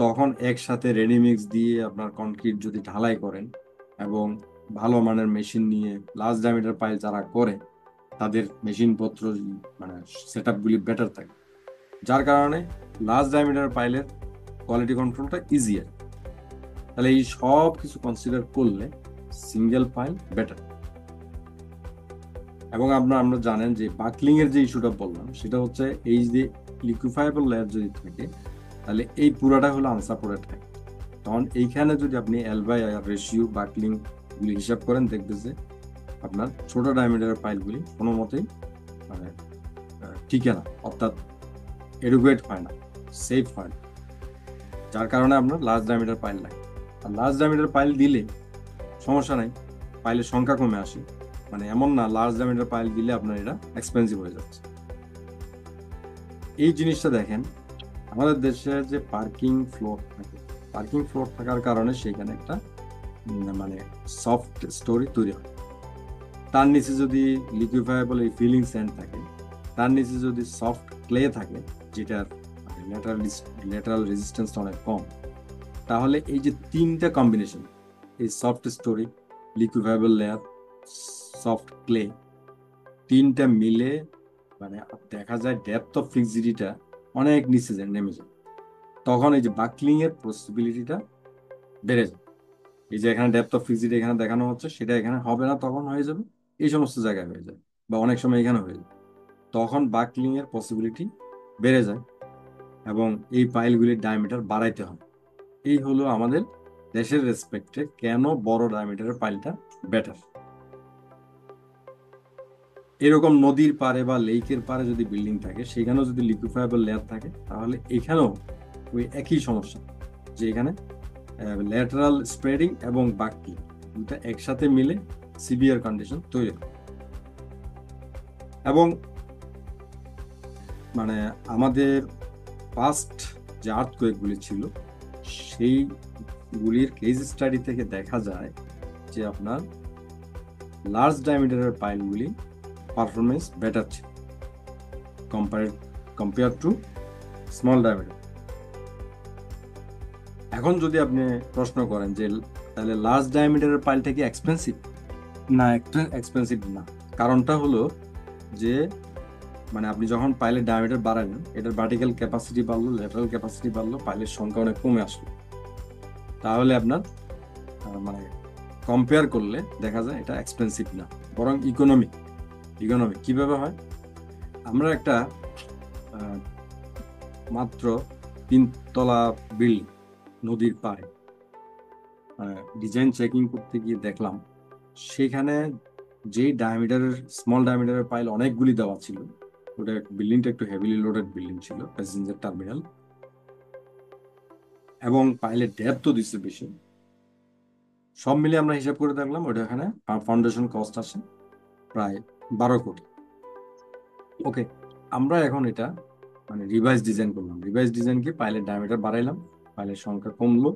তখন একসাথে রেডিমিক্স দিয়ে আপনার কনক্রিট যদি ঢালাই করেন এবং ভালো মানের মেশিন নিয়ে লার্জ ডায়ামিটার পাইল যারা করে তাদের মেশিনপত্র মানে সেট আপগুলি বেটার থাকে, যার কারণে লার্জ ডায়ামিটার পাইলের কোয়ালিটি কন্ট্রোলটা ইজিয়ার। তাহলে এই সব কিছু কনসিডার করলে সিঙ্গেল পাইল বেটার। এবং আমরা জানেন যে বাকলিং এর যে ইস্যুটা বললাম সেটা হচ্ছে এই যে লিকুইফাইবল লেয়ার যদি থাকে তাহলে এই পুরাটা হলো আনসাপোর্টেড থাকে। তখন এইখানে যদি আপনি L by R ratio buckling গুলি হিসাব করেন, দেখবে যে আপনার ছোট ডায়ামিটারের পাইলগুলি কোনো মতেই মানে টিকে না, অর্থাৎ এডুকুয়েট হয় না, সেফ হয় না, যার কারণে আপনার লার্জ ডায়ামিটার পাইল লাগে। আর লার্জ ডায়ামিটার পাইল দিলে সমস্যা নাই, পাইলের সংখ্যা কমে আসে, মানে এমন না লার্জ ডায়ামিটার পাইল দিলে আপনার এটা এক্সপেন্সিভ হয়ে যাচ্ছে। এই জিনিসটা দেখেন, আমাদের দেশে যে পার্কিং ফ্লোর থাকে, পার্কিং ফ্লোর থাকার কারণে সেখানে একটা মানে সফট স্টোরি তৈরি হয়। তার নিচে যদি লিকুইফাইবল এই ফিলিং স্যান্ড থাকে, তার নিচে যদি সফট ক্লে থাকে যেটার ল্যাটারাল রেজিস্ট্যান্সটা অনেক কম, তাহলে এই যে তিনটা কম্বিনেশন, এই soft storey, liquefiable layer, soft clay, তিনটা মিলে মানে দেখা যায় ডেপথ অফ ফ্রিক্সিডিটিটা অনেক নিচে নেমে যায়। তখন এই যে বাকলিং এর পসিবিলিটিটা বেড়ে যায়। এই যে এখানে ডেপথ অফ ফ্রিক্সিডিটি এখানে দেখানো হচ্ছে, সেটা এখানে হবে না, তখন হয়ে যাবে এই সমস্ত জায়গায় হয়ে যায়, বা অনেক সময় এখানে হয়ে যায়। তখন বাকলিং এর পসিবিলিটি বেড়ে যায় এবং এই পাইলগুলির ডায়ামিটার বাড়াইতে হয়। এই হলো আমাদের দেশের রেসপেক্টে কেন বড় ডায়ামিটারের পাইলটা বেটার। এরকম নদীর পাড়ে বা লেকের পাড়ে যদি বিল্ডিং থাকে, সেখানেও যদি লিকুইফাইবল লেয়ার থাকে, তাহলে এখানেও ওই একই সমস্যা, যে এখানে ল্যাটারাল স্প্রেডিং এবং বাকলিং দুটা একসাথে মিলে সিভিয়ার কন্ডিশন তৈরি হয়। এবং মানে আমাদের পাস্ট যে আর্থকোয়েকগুলি ছিল সেইগুলির কেস স্টাডি থেকে দেখা যায় যে আপনার লার্জ ডায়ামিটারের পাইলগুলি পারফরমেন্স বেটার ছিল কম্পেয়ার টু স্মল ডায়ামিটার। এখন যদি আপনি প্রশ্ন করেন যে তাহলে লার্জ ডায়ামিটারের পাইলটা কি এক্সপেন্সিভ? না, এক্সপেন্সিভ না। কারণটা হলো যে মানে আপনি যখন পাইলের ডায়ামিটার বাড়ালেন, এটার ভার্টিক্যাল ক্যাপাসিটি বাড়লো, ল্যাটারাল ক্যাপাসিটি বাড়লো, পাইলের সংখ্যা অনেক কমে আসলো, তাহলে আপনার মানে কম্পেয়ার করলে দেখা যায় এটা এক্সপেন্সিভ না, বরং ইকোনমিক। কিভাবে হয়? আমরা একটা মাত্র 3 তলা বিল্ডিং নদীর পাড়ে ডিজাইন চেকিং করতে গিয়ে দেখলাম, সেখানে যেই ডায়ামিটারের স্মল ডায়ামিটারের পাইল অনেকগুলি দেওয়া ছিল, ওটা বিল্ডিংটা একটু হেভিলি লোডেড বিল্ডিং ছিল, প্যাসেঞ্জার টার্মিনাল, এবং পাইলের ডেপথও দিচ্ছে বেশি। সব মিলে আমরা হিসাব করে দেখলাম ওটা এখানে ফাউন্ডেশন কস্ট আসে প্রায় 12 কোটি। ওকে, আমরা এখন এটা মানে রিভাইজ ডিজাইন করলাম। রিভাইজ ডিজাইন কি, পাইলের ডায়ামিটার বাড়াইলাম, পাইলের সংখ্যা কমলো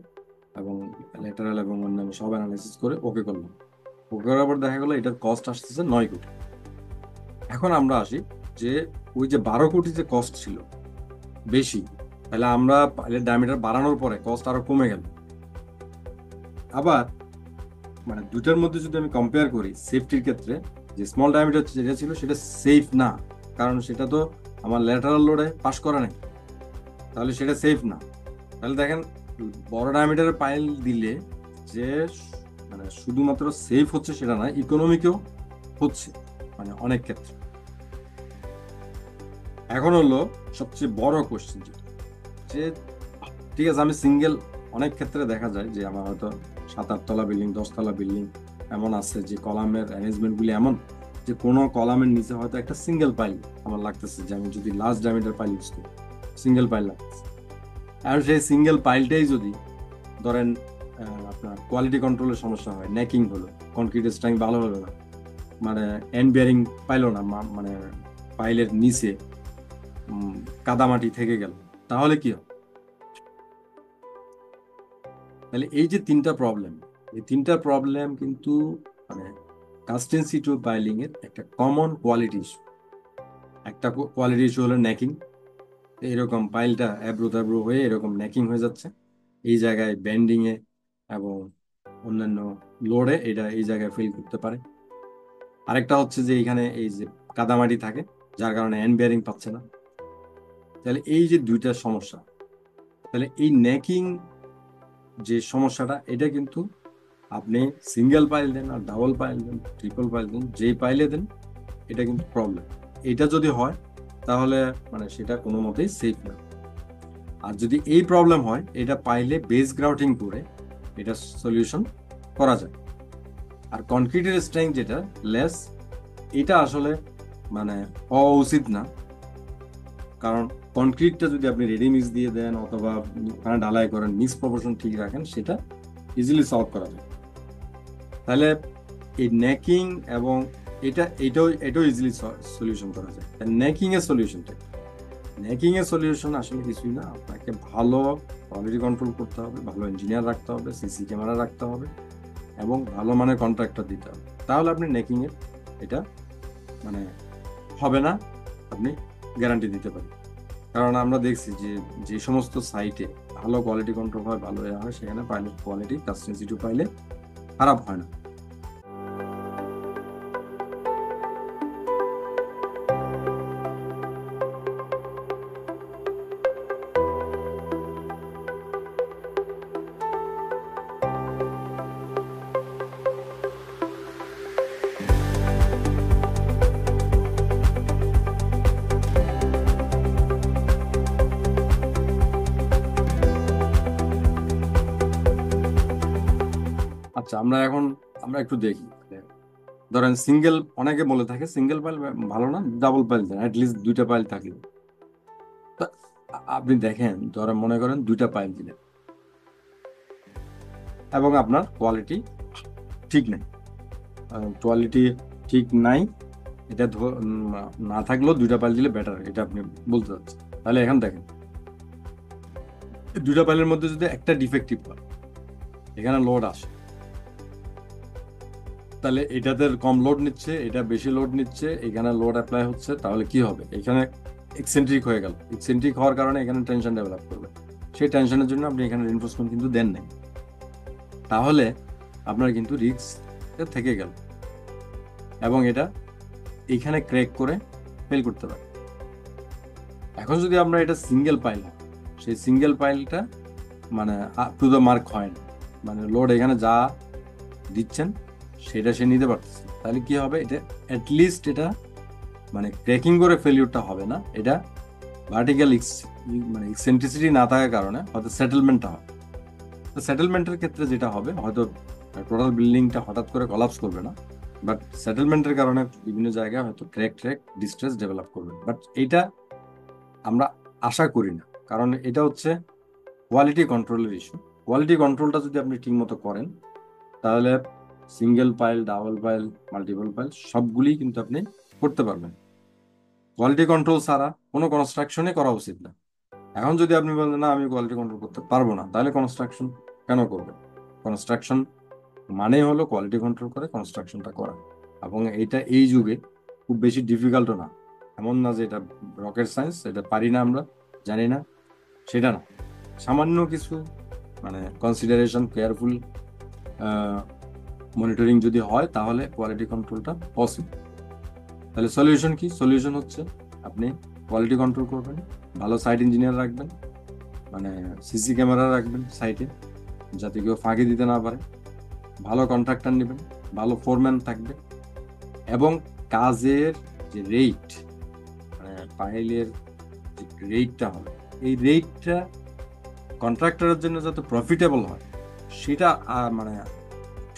এবং ল্যাটারাল এবং অন্যান্য সব অ্যানালাইসিস করে ওকে করলাম। ওকে করার পর দেখা গেলো এটার কস্ট আসতেছে 9 কোটি। এখন আমরা আসি যে ওই যে 12 কোটি যে কস্ট ছিল বেশি, তাহলে আমরা পাইলের ডায়ামিটার বাড়ানোর পরে কস্ট আরো কমে গেল। আবার মানে দুটার মধ্যে যদি আমি কম্পেয়ার করি সেফটির ক্ষেত্রে, যে স্মল ডায়ামিটার যেটা ছিল সেটা সেফ না, কারণ সেটা তো আমার ল্যাটারাল লোডে পাস করা নেই, তাহলে সেটা সেফ না। তাহলে দেখেন বড় ডায়ামিটারের পাইল দিলে যে মানে শুধুমাত্র সেফ হচ্ছে সেটা না, ইকোনমিকেও হচ্ছে মানে অনেক ক্ষেত্রে। এখন হলো সবচেয়ে বড় কোশ্চেন, যে ঠিক আছে আমি সিঙ্গেল, অনেক ক্ষেত্রে দেখা যায় যে আমার হয়তো 7-8 তলা বিল্ডিং, 10 তলা বিল্ডিং এমন আছে যে কলামের অ্যারেঞ্জমেন্টগুলি এমন যে কোনো কলামের নিচে হয়তো একটা সিঙ্গেল পাইল আমার লাগতেছে, যে আমি যদি লার্জ ডায়ামিটার পাইল ইউজ করি সিঙ্গেল পাইল লাগতেছে। আর সেই সিঙ্গেল পাইলটাই যদি ধরেন আপনার কোয়ালিটি কন্ট্রোলের সমস্যা হয়, নেকিং হলো, কনক্রিটের স্ট্রেংথ ভালো হলো না, মানে এন্ড বিয়ারিং পাইলো না, মানে পাইলের নিচে কাদামাটি থেকে গেল, তাহলে কি হবে? তাহলে এই যে তিনটা প্রবলেম, এই তিনটা প্রবলেম কিন্তু মানে কাস্ট ইন সিটু পাইলিং এর একটা কমন কোয়ালিটি ইস্যু। একটা কোয়ালিটি ইস্যু হলো নেকিং, এরকম পাইলটা অ্যাব্রু ট্যাব্রু হয়ে এরকম নেকিং হয়ে যাচ্ছে এই জায়গায়, বেন্ডিং এ এবং অন্যান্য লোডে এটা এই জায়গায় ফেল করতে পারে। আরেকটা হচ্ছে যে এখানে এই যে কাদামাটি থাকে যার কারণে এন্ড বিয়ারিং পাচ্ছে না। তাহলে এই যে দুইটা সমস্যা, তাহলে এই নেকিং যে সমস্যাটা এটা কিন্তু আপনি সিঙ্গেল পাইল দেন আর ডাবল পাইল দেন ট্রিপল পাইল দেন, যেই পাইলে দেন এটা কিন্তু প্রবলেম। এটা যদি হয় তাহলে মানে সেটা কোনো মতেই সেফ না। আর যদি এই প্রবলেম হয় এটা পাইলে বেস গ্রাউটিং করে এটা সলিউশন করা যায়। আর কনক্রিটের স্ট্রেংথ যেটা লেস, এটা আসলে মানে হওয়া উচিত না, কারণ কনক্রিটটা যদি আপনি রেডি মিক্স দিয়ে দেন অথবা ওখানে ঢালাই করেন, মিক্স প্রপোর্শন ঠিক রাখেন, সেটা ইজিলি সলভ করা যায়। তাহলে এই নেকিং এবং এটাও ইজিলি সলিউশন করা যায়। নেকিং এর সলিউশনটা, নেকিং এর সলিউশন আসলে কিছুই না, আপনাকে ভালো কোয়ালিটি কন্ট্রোল করতে হবে, ভালো ইঞ্জিনিয়ার রাখতে হবে, সিসি ক্যামেরা রাখতে হবে এবং ভালো মানের কন্ট্রাক্টর দিতে হবে, তাহলে আপনি নেকিং এর এটা মানে হবে না, আপনি গ্যারান্টি দিতে পারেন। কারণ আমরা দেখছি যে যে সমস্ত সাইটে ভালো কোয়ালিটি কন্ট্রোল হয়, ভালো হয়, সেখানে পাইলের কোয়ালিটি কাস্ট ইনস্টিটিউট পাইলে খারাপ হয় না। আচ্ছা, আমরা একটু দেখি। ধরেন সিঙ্গেল, অনেকে বলে থাকে সিঙ্গেল পাইল ভালো না, ডাবল পাইল দেন, অ্যাটলিস্ট দুইটা পাইল থাকলে। তা আপনি দেখেন, ধরেন মনে করেন দুইটা পাইল দিলেন এবং আপনার কোয়ালিটি ঠিক নাই, কোয়ালিটি ঠিক নাই, এটা না থাকলেও দুইটা পাইল দিলে বেটার, এটা আপনি বলতে চাচ্ছেন। তাহলে এখন দেখেন দুইটা পাইলের মধ্যে যদি একটা ডিফেক্টিভ হয়, এখানে লোড আসে, তাহলে এটাতে কম লোড নিচ্ছে, এটা বেশি লোড নিচ্ছে, এখানে লোড অ্যাপ্লাই হচ্ছে, তাহলে কি হবে? এখানে এক্সেন্ট্রিক হয়ে গেল, এক্সেন্ট্রিক হওয়ার কারণে এখানে টেনশন ডেভেলপ করবে, সেই টেনশনের জন্য আপনি এখানে রিইনফোর্সমেন্ট কিন্তু দেন নাই, তাহলে আপনার কিন্তু রিস্ক থেকে গেল এবং এটা এখানে ক্র্যাক করে ফেল করতে পারে। এখন যদি আমরা এটা সিঙ্গেল পাইল হয়, সেই সিঙ্গেল পাইলটা মানে আপ টু দ্য মার্ক হয় না, মানে লোড এখানে যা দিচ্ছেন সেটা সে নিতে পারতেছে, তাহলে কি হবে? এটা অ্যাটলিস্ট এটা মানে ক্র্যাকিং করে ফেলিউরটা হবে না, এটা ভার্টিক্যাল মানে এক্সেন্ট্রিসিটি না থাকার কারণে হয়তো সেটেলমেন্টটা হবে। তো সেটেলমেন্টের ক্ষেত্রে যেটা হবে, হয়তো টোটাল বিল্ডিংটা হঠাৎ করে কলাপস করবে না, বাট সেটেলমেন্টের কারণে বিভিন্ন জায়গায় হয়তো ক্র্যাক ডিস্ট্রেস ডেভেলপ করবে। বাট এইটা আমরা আশা করি না, কারণ এটা হচ্ছে কোয়ালিটি কন্ট্রোলের ইস্যু। কোয়ালিটি কন্ট্রোলটা যদি আপনি ঠিক মতো করেন, তাহলে single pile, double pile, multiple pile সবগুলি কিন্তু আপনি করতে পারবেন। কোয়ালিটি কন্ট্রোল ছাড়া কোনো কনস্ট্রাকশনই করা উচিত না। এখন যদি আপনি বলেন না আমি কোয়ালিটি কন্ট্রোল করতে পারবো না, তাহলে কনস্ট্রাকশন কেন করবেন? কনস্ট্রাকশন মানে হলো কোয়ালিটি কন্ট্রোল করে কনস্ট্রাকশনটা করা, এবং এইটা এই যুগে খুব বেশি ডিফিকাল্টও না, এমন না যে এটা রকেট সায়েন্স, এটা পারি না আমরা, জানি না, সেটা না। সামান্য কিছু মানে কনসিডারেশন, কেয়ারফুল মনিটরিং যদি হয়, তাহলে কোয়ালিটি কন্ট্রোলটা পসিবল। তাহলে সলিউশন কি? সলিউশন হচ্ছে আপনি কোয়ালিটি কন্ট্রোল করবেন, ভালো সাইট ইঞ্জিনিয়ার রাখবেন, মানে সিসি ক্যামেরা রাখবেন সাইটে যাতে কেউ ফাঁকি দিতে না পারে, ভালো কন্ট্রাক্টর নেবেন, ভালো ফোরম্যান থাকবে, এবং কাজের যে রেট, মানে পাইলের যে রেটটা হবে, এই রেটটা কন্ট্রাক্টরের জন্য যাতে প্রফিটেবল হয় সেটা মানে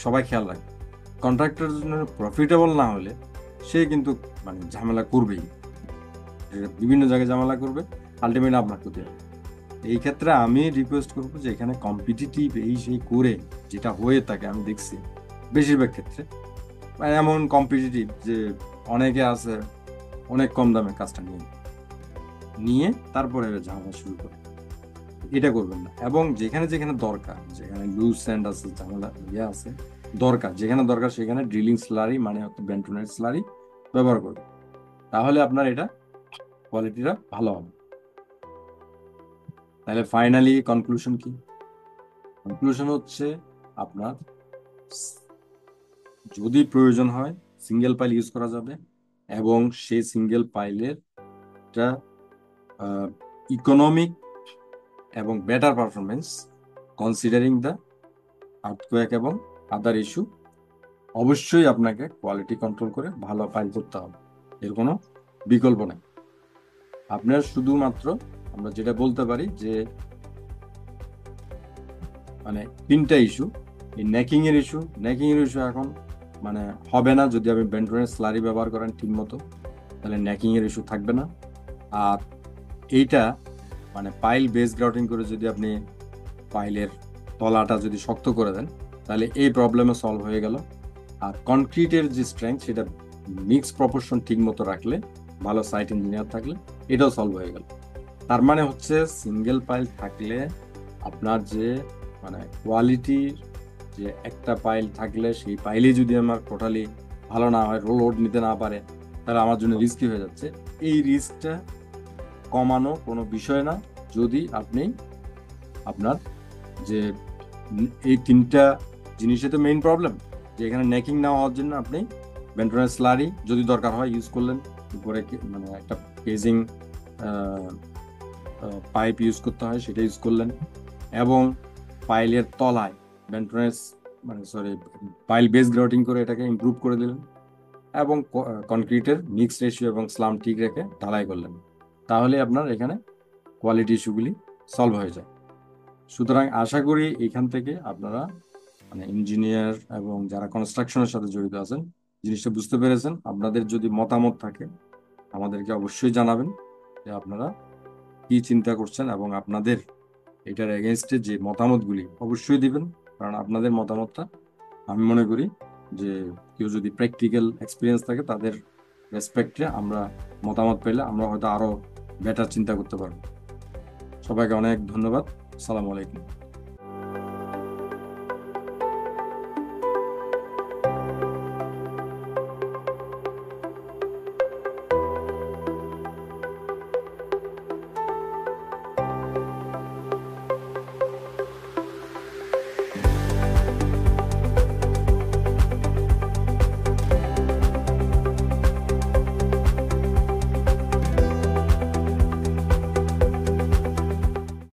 সবাই খেয়াল রাখবে। কন্ট্রাক্টরের জন্য প্রফিটেবল না হলে সে কিন্তু মানে ঝামেলা করবেই, বিভিন্ন জায়গায় ঝামেলা করবে, আলটিমেটলি আপনার ক্ষতি হবে। এই ক্ষেত্রে আমি রিকোয়েস্ট করবো যে এখানে কম্পিটিটিভ এই সেই করে যেটা হয়ে থাকে আমি দেখছি বেশিরভাগ ক্ষেত্রে, মানে এমন কম্পিটিটিভ যে অনেকে আছে অনেক কম দামে কাজটা নিয়ে নিয়ে তারপরে ঝামেলা শুরু করে, এটা করবেন না। এবং যেখানে যেখানে দরকার, যেখানে লুজ স্যান্ড আছে, ঝামেলা আছে দরকার, যেখানে দরকার সেখানে ড্রিলিং স্লারি মানে বেন্টনের স্লারি ব্যবহার করবেন, তাহলে আপনার এটা কোয়ালিটিটা ভালো হবে। তাহলে ফাইনালি কনক্লুশন কি? কনক্লুশন হচ্ছে আপনার যদি প্রয়োজন হয় সিঙ্গেল পাইল ইউজ করা যাবে, এবং সেই সিঙ্গেল পাইলের ইকোনমিক এবং better performance considering the earthquake এবং আদার ইস্যু, অবশ্যই আপনাকে কোয়ালিটি কন্ট্রোল করে ভালো পাইল করতে হবে, এর কোনো বিকল্প নেই। আপনার শুধুমাত্র আমরা যেটা বলতে পারি যে মানে তিনটা ইস্যু, এই নেকিং এর ইস্যু এখন মানে হবে না যদি আপনি বেন্টনের স্লারি ব্যবহার করেন ঠিক মতো, তাহলে নেকিং এর ইস্যু থাকবে না। আর এইটা মানে পাইল বেস গ্রাউটিং করে যদি আপনি পাইলের তলাটা যদি শক্ত করে দেন তাহলে এই প্রবলেমে সলভ হয়ে গেল। আর কনক্রিটের যে স্ট্রেংথ সেটা মিক্স প্রপোর্শন ঠিক মতো রাখলে, ভালো সাইট ইঞ্জিনিয়ার থাকলে এটাও সলভ হয়ে গেল। তার মানে হচ্ছে সিঙ্গেল পাইল থাকলে আপনার যে মানে কোয়ালিটির যে একটা পাইল থাকলে সেই পাইলে যদি আমার টোটালি ভালো না হয়, লোড নিতে না পারে, তাহলে আমার জন্য রিস্কি হয়ে যাচ্ছে। এই রিস্কটা কমানো কোনো বিষয় না যদি আপনি আপনার যে এই তিনটা জিনিসে তো মেইন প্রবলেম, যে এখানে নেকিং না হওয়ার জন্য আপনি বেন্টনের স্লারি যদি দরকার হয় ইউজ করলেন, উপরে মানে একটা কেজিং পাইপ ইউজ করতে হয় সেটা ইউজ করলেন, এবং পাইলের তলায় বেন্টনের মানে পাইল বেস গ্রাউটিং করে এটাকে ইমপ্রুভ করে দিলেন, এবং কনক্রিটের মিক্স রেশিও এবং স্লাম ঠিক রেখে ঢালাই করলেন, তাহলে আপনার এখানে কোয়ালিটি ইস্যুগুলি সলভ হয়ে যায়। সুতরাং আশা করি এখান থেকে আপনারা মানে ইঞ্জিনিয়ার এবং যারা কনস্ট্রাকশনের সাথে জড়িত আছেন জিনিসটা বুঝতে পেরেছেন। আপনাদের যদি মতামত থাকে আমাদেরকে অবশ্যই জানাবেন যে আপনারা কি চিন্তা করছেন, এবং আপনাদের এটার এগেনস্টে যে মতামতগুলি অবশ্যই দিবেন, কারণ আপনাদের মতামতটা আমি মনে করি যে কেউ যদি প্র্যাকটিক্যাল এক্সপিরিয়েন্স থাকে তাদের রেসপেক্টে আমরা মতামত পেলে আমরা হয়তো আরো বেটার চিন্তা করতে পারবো। সবাইকে অনেক ধন্যবাদ। আসসালামু আলাইকুম।